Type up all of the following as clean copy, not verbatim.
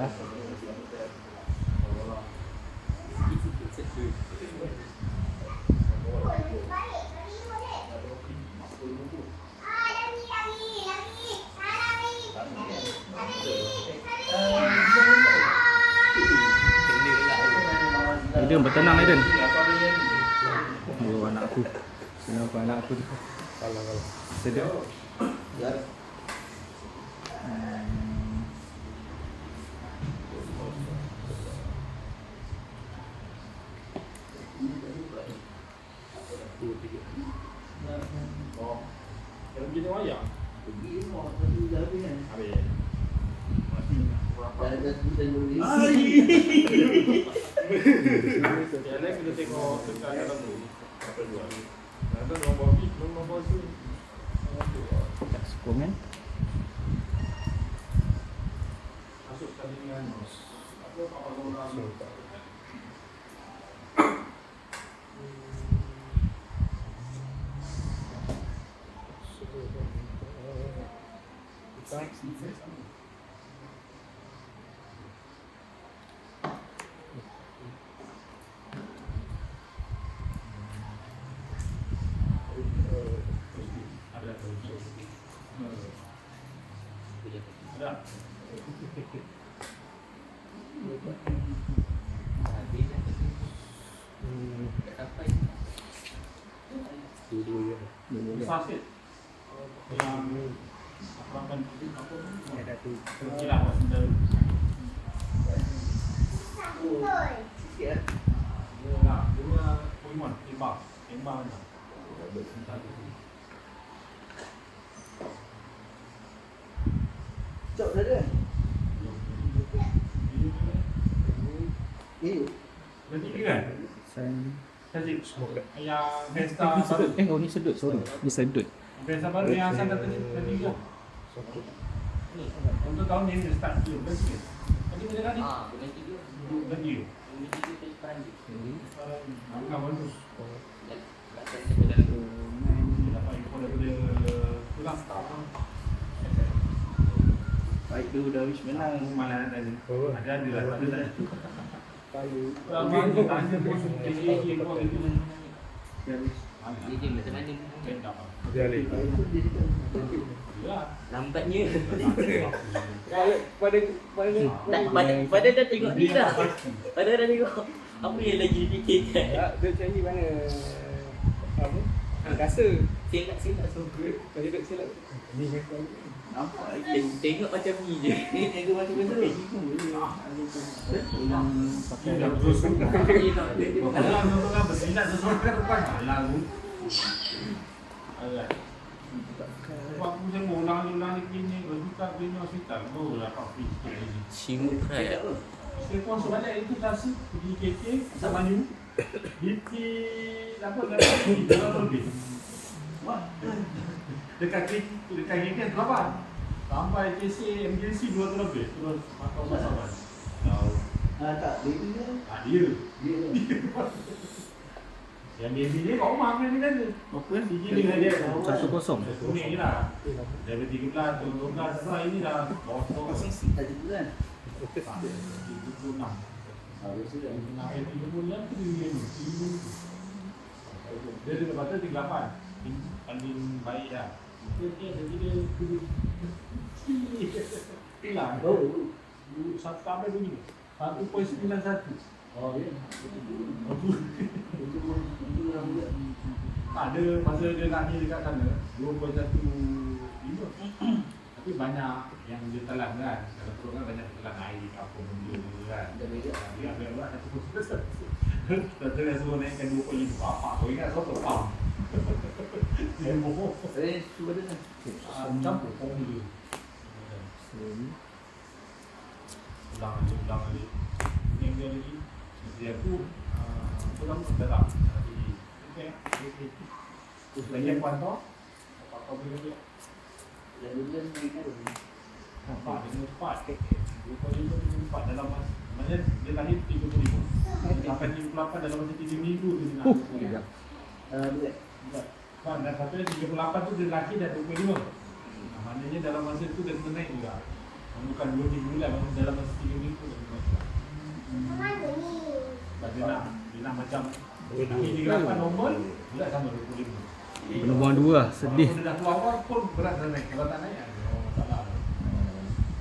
lah. Aiden bertenang Aiden. Oh anak aku. Kenapa anak aku tu? Kalau sedap. Ya. Oh, kalau gini wayang. Pergi mau dah habis kan? Habis. Dah sudah nulis. Ya, lain kena tengok dekat dalam tu. Apa jual? Ada nombor bit, nombor tu. Tak sokong kan? Masuk tandingan. Apa orang ada. Besar sikit. Yang apa kan apa ada tu. Kira apa sendiri. Sikit. Nah, dia Pokemon timbang ni. Cok dah ada. Nanti kan? Saya semoga. Yang Vesta baru. Oh ni sedut, sorry. Ni sedut. Vesta baru yang asal tadi juga. Untuk tahun ni dia start dulu bersikit. Tadi bila tadi? Bulan 3. Bulan 3. Bulan 3 tadi Perancis. Angka bagus. Bahkan kita dalam Dapat info daripada pulang. Baik tu dah wish menang. Malah ada lah. Ada tak? Palu. Ramai tu tanya pun dia kau itu. dia macam mana? Ya. Lambatnya. Pada dah tengok ni dah. Pada dah tengok. Apa yang lagi difikirkan? dia cari mana apa? Rasa. Silap so good. Kau duduk silap. Ni kau. Nampak lagi. Tengok macam ni je. Tengok macam mana? Pakai Dah terus. Kalau bersilat sesuatu kan lagu. Alright. Waktu saya ulang ni kita punya hospital barulah kopi sikit lagi. Cimukrai. Saya pun sebalik itu kasih pergi KK sama you. Di apa lebih. Dekat KK berapa? Sampai KC MJC 200 lebih terus makan masalah. Tahu. Tak, dia. Dia. Yang dia kau rumah ni kan. apa? Tinggi dengan dia. 1-0. Kuning je lah. Dari 13, 12, setelah ini dah botol. Tak bulan. 36. Habis tu dah. Nak 30 bulan tu dia ni. Dia lepas tu 38. Paling baik dah. Dia hilang. Sampai begini. 1.91. Oh ya. Ada masa dia nak ni dekat sana 2.15. Tapi banyak yang dia telan kan. Kalau perut kan banyak telan air apa benda kan. Dia ambil buat 1.1. Tapi dia suruh naikkan 2.5. Apa kau ingat kau pam. Dia bohong. Cuba dia. Campur pun dia. Ulang lagi. Yang dia lagi. Dia aku pulang dah di okey lagi kuanto apa kau boleh dia Lalu dia mengingat apa dengan cepat cepat dalam maknanya dia lahir 35 sampai 38 dalam masa 3 minggu tu dia nak kan dan satu 38 tu dia lahir dah 25 maknanya dalam masa tu dia kena naik juga Bukan 2 minggu lah, dalam masa 3 minggu. Dia nak macam kaki digerakan normal, berat sama 25. Penumbang 2 lah, sedih. Kalau dia dah keluar pun berat dah naik. Kalau tak naik, masalah.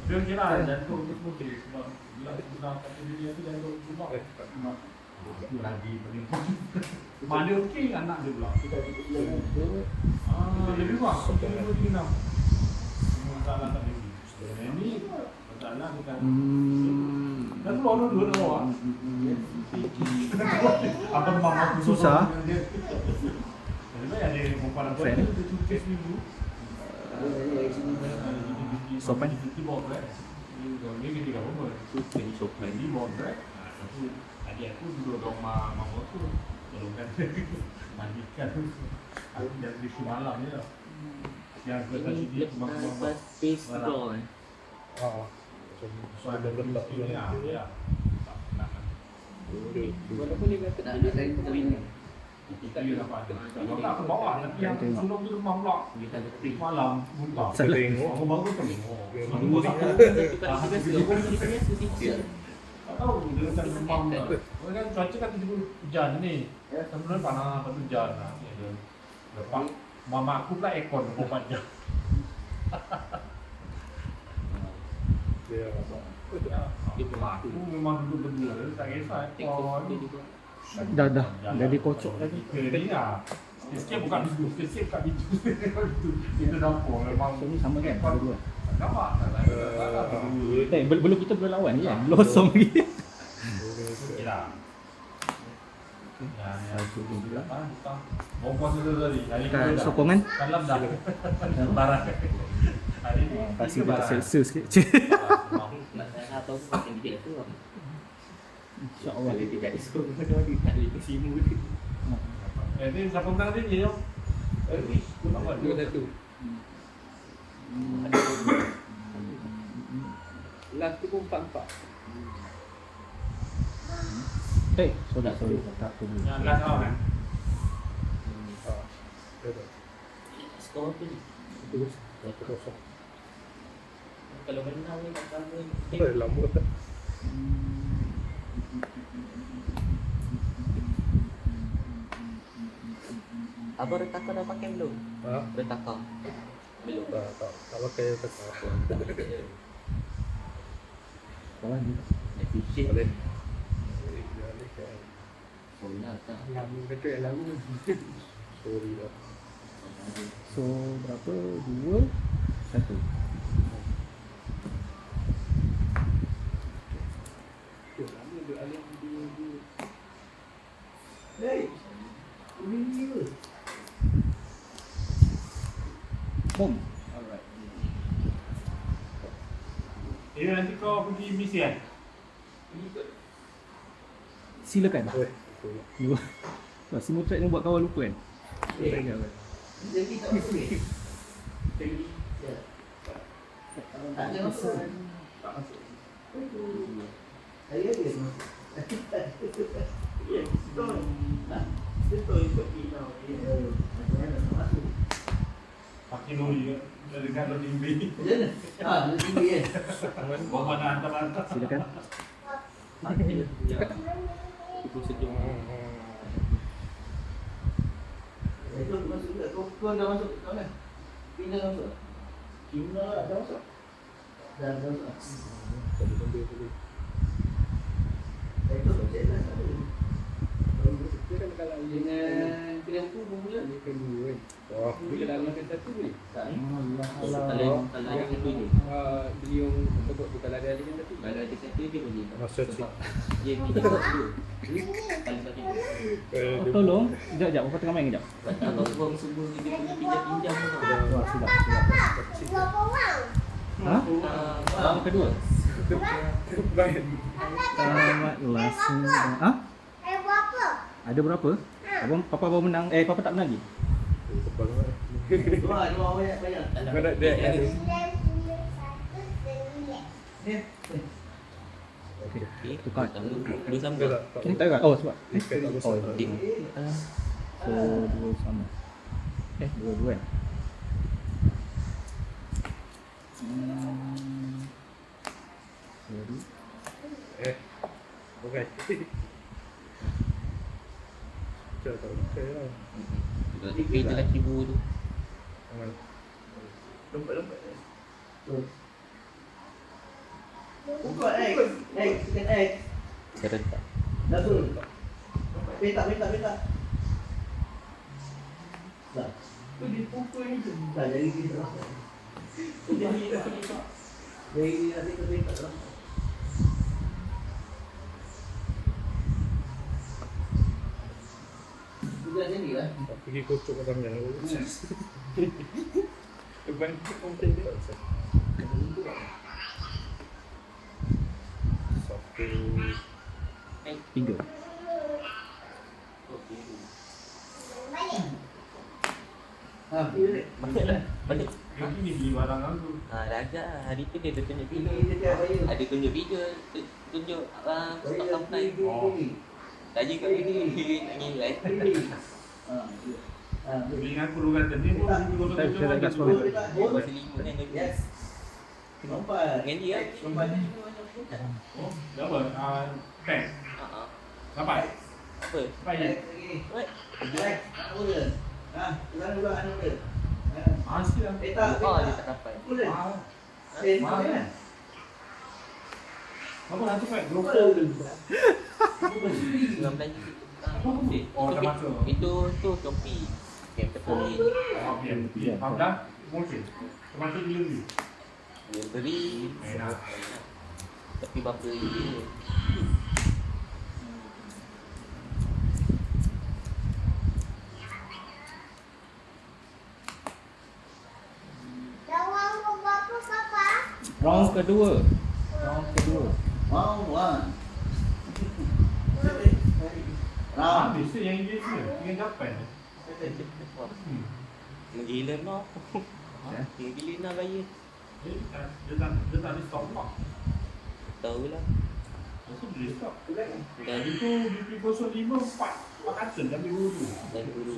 Dia kira jantung tu semua okey. Sebab bila kita kata dia tu jantung cuma itu lagi paling. Mana okey anak dia pula. Lebih kurang 26. Masalah tak lagi. Ini masalah bukan. Dan keluar dua orang. Apa mama Susah. Jadi ada perempuan apa tu cuti seminggu. Sopan. Ini kita apa? Ini sopan di bawah. Adik aku duduk rumah mama tu, tolongkan mandikan. Aku jadi di malam ni lah. Yang kita sini mama space door. soal letak tu ya. Tak nak. Walaupun dia kata nak lain kawin ni. Kita dapat. Kalau tak ke bawah nanti yang sulung tu rumah pula. Kita letik. Malam muntah. Salah. Aku baru tengok. Tak tahu dia macam rumah pula. Kan cuaca kan tiba hujan ni. Sebenarnya panas lepas tu hujan lah. Lepas mama aku pula aircon 24 jam. Aku memang duduk berdua, tak kisah aircon. Dah jadi kocok tadi. Ni lah. Sikit buka pintu, sikit buka pintu. Pintu dapur memang. So ni sama kan? Dua. Nampak tak lah. Belum kita belum lawan je kan? Losong lagi. Okey lah. Ya. Bawa puasa dulu tadi. Hari Kat kedua dah. sokongan. Kalam dah. Barang. Hari ni. Kasih kita selesa sikit. Nak saya tahu pakai dia tu. InsyaAllah. Kalau tidak diskon dia tak boleh kesimu dia. Ni siapa menang ni je? Apa? 2-1. Last tu pun 4-4. Sorry. Tak tunggu. Yang last round kan? Skor apa ni? Kalau menang ni tak sama. Abang retaka dah pakai belum? Retaka. Belum. Tak pakai tetap. Kawan ni. Efisien. Boleh. Oh lah tak. Lama betul yang lama. Sorry lah. So berapa? 2 1. Lama duk alim dia. Hey. Ini ke? Bom. Alright. Nanti kau pergi misi kan? Silakan. Oi. Dua. Simu track ni buat kawan lupa kan? Jadi tak boleh. Jadi tak ada masuk. Tak masuk. Saya dia masuk. Ya, betul. Betul ikut kita. Macam mana masuk? Pakai lori dari kan lori tinggi. Ah, dia tinggi kan. Bawa mana hantar-hantar. Silakan. Itu sejuk. Itu masuk juga. Kau dah masuk kat mana? Pindah dah masuk. Pindah dah masuk. Dah masuk. Tadi benda tadi. Itu jelas ada. Dia kan kalau Dengan pilihan tu bermula. dia kedua kan. Wah. Bila dah makan satu boleh? Tak ni. Kalau ada satu je. Beli yang untuk bukan ada lagi satu. Kalau ada satu dia boleh. Masa cik. Dia minta satu. Kalau satu. Oh, tolong. Sekejap. Bapak tengah main kejap. Kalau orang semua dia punya pinjam-pinjam tu. Wah, silap. Ha? Yang kedua. Tamat langsung. Ha? Ada berapa? Papa baru menang. Papa tak menang lagi. Tebal lah. Dua banyak. Kau nak dia ada. Okey, tukar. Dua sama. Dia tak. Kita tak oh sebab. Ikat tak besar. Ding. So, dua sama. Dua kan? pakai. Cakap tak pakai lah. TV tu lah cibu tu. Aman. Lompat-lompat. Buka X. Tekan X. Serentak. Dah turun. Petak. Dah. Tu dipukul ni tu. Dah jadi kita. Jadi kita. Jadi nanti kita petak lah. Sudah jadi lah. Tak pergi kocok kat tangan. Lepas ni macam dia. Satu. 3. Balik. Yang ini beli barang aku. Dah agak hari tu dia tunjuk video. Ini dia bayar. Ada tunjuk video, tunjuk stok sampai. Oh. Lagi kat video nak nilai. Beli dengan kurungan tadi pun Saya nak gas bawah. Masih 5 kan dia. Yes. Lompat. Dengan dia. Lompat. Oh, berapa? Pen. Sampai? Apa? Sampai je? What? Relax. Anu dia. Sekarang dulu anu dia. Masih lah. Petak. Oh, dia tak dapat. Boleh. Mahal. Mahal kan? Apa nak cepat? Lupa. 19 Oh, dah masuk. Itu tu Shopee. Game terpilih. Oh, biar. Faham dah? Mungkin. Termasuk delivery. Dia beri. Enak. Tapi berapa dia? Round kedua. Round one. Habis tu yang Inggeris ni. Dengan Japan. Gila no. Gila nak bayar. Dia tak ada stok pak. Tahu lah. Masuk beli stok. Dan Itu BP05 4 kata dah beli dulu. dan dulu.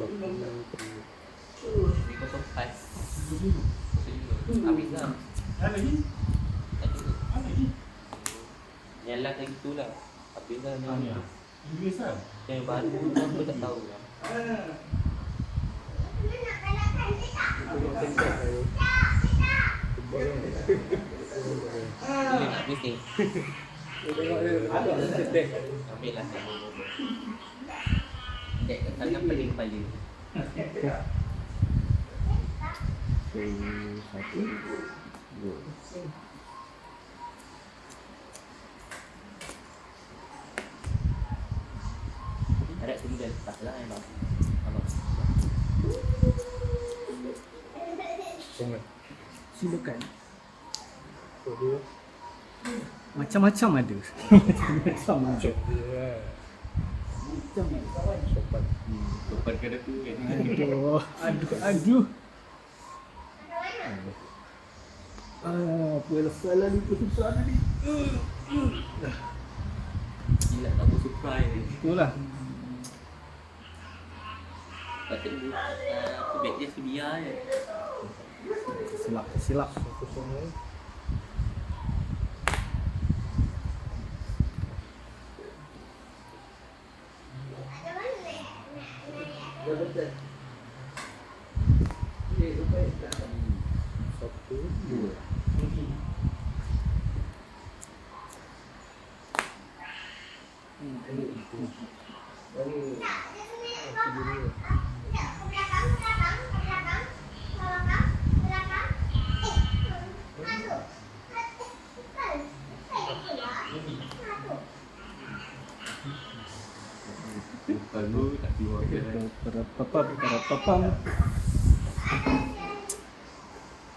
Ni 05. Habis dah. Ada lagi? Ada. Ada lagi? Yang last lagi tu lah. Habis dah ni. Inggeris kan? Yang baru tu aku tak tahu lah. Bila nak habis ni. Tengok dia. Ada deck. Ambil lah saya. Dek kat tangan paling kepala. So, 1, 2. Ada tinggal tak lah emang. Abang. Tengok. Silakan. Kau dia. Macam-macam ada. Macam ada. Cok dia lah. Sopan. Sopan ke aku kan. Aduh. Apa salah ni susah ni. Gila tak apa surprise ni. Itulah. Patut aku baik dia sedia je. Silap. Kosong ni. Dah betul. Ini lupa tak. 1, 2. Kalau tak keluar ke Papam.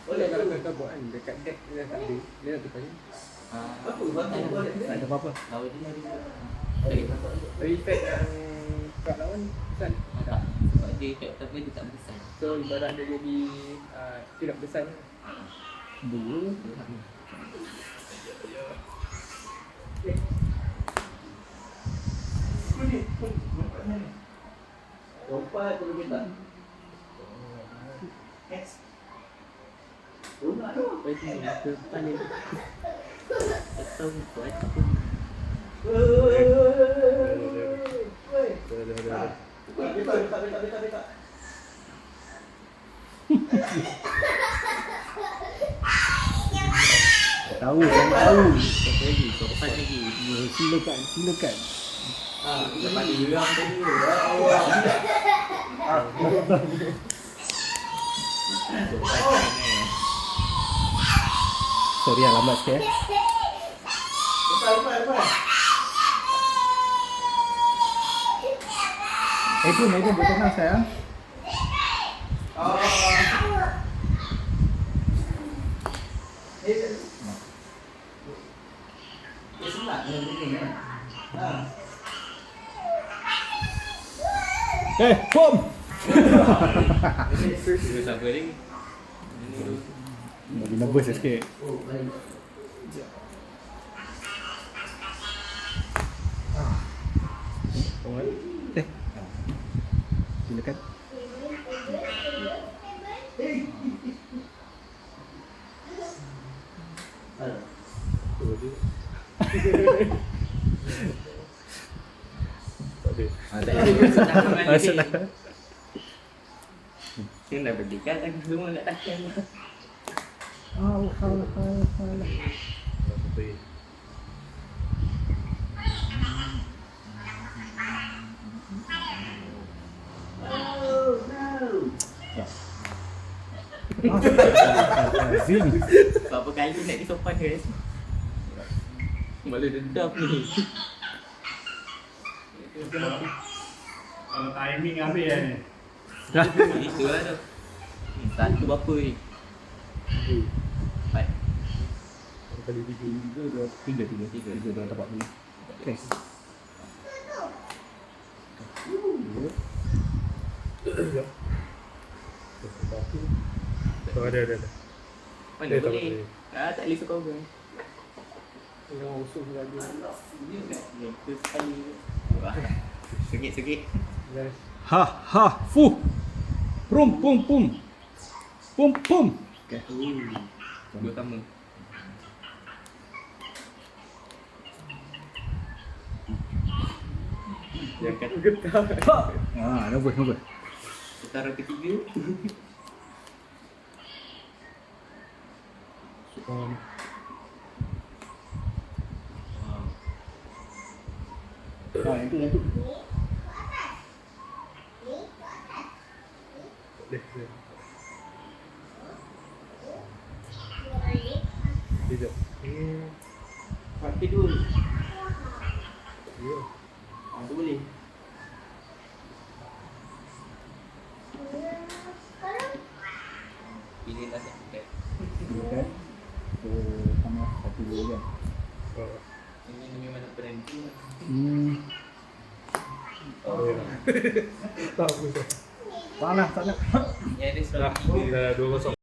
Boleh kalau kau buat kan dekat deck dia tak ada. Dia nak tukar ni. Apa bantu boleh. Tak ada apa-apa. lawan dia hari tu. Effect yang kat lawan kan. Tak. Sebab dia effect tapi dia tak besar. So ibarat dia jadi tidak besar. 2. Lompat tu kita. X. Rumah tu. Lepas tu ke paling. Tak tahu buat apa. Tahu, saya tahu. Satu lagi, lepas lagi. Silakan, silakan. Lepas dia geram tadi tu. Sorry lah, lambat sikit. Edwin, buat tenang sayang. Bom! Terus apa lagi? Lagi nervous sikit. Silakan. Senang. Dia dah berdikkat lagi semua kat takkan. Zing. Berapa kali nak di sopan dia? Malah dendam ni. Kalau timing habis kan ni. Itu lah tu. Satu berapa ni? 4. Kali 3. 3 dah dapat dulu. Okey. Ada. Mana boleh? Tak boleh suka orang. Yang usul lagi. Itu sekali. Sengit-sengit. Yes. Ha, fu. Pum. Okey. Dua sama. Yang kata Getah. Nervous. putaran ketiga. Yang tu. Tidak. Pakai dua. Ya. Tu boleh. Pilih lah satu. Silakan. Sama satu dulu kan. Ini memang nak berhenti. Tak apa. Panas tak nak. Yang ada sebab 3. Dah 2-0.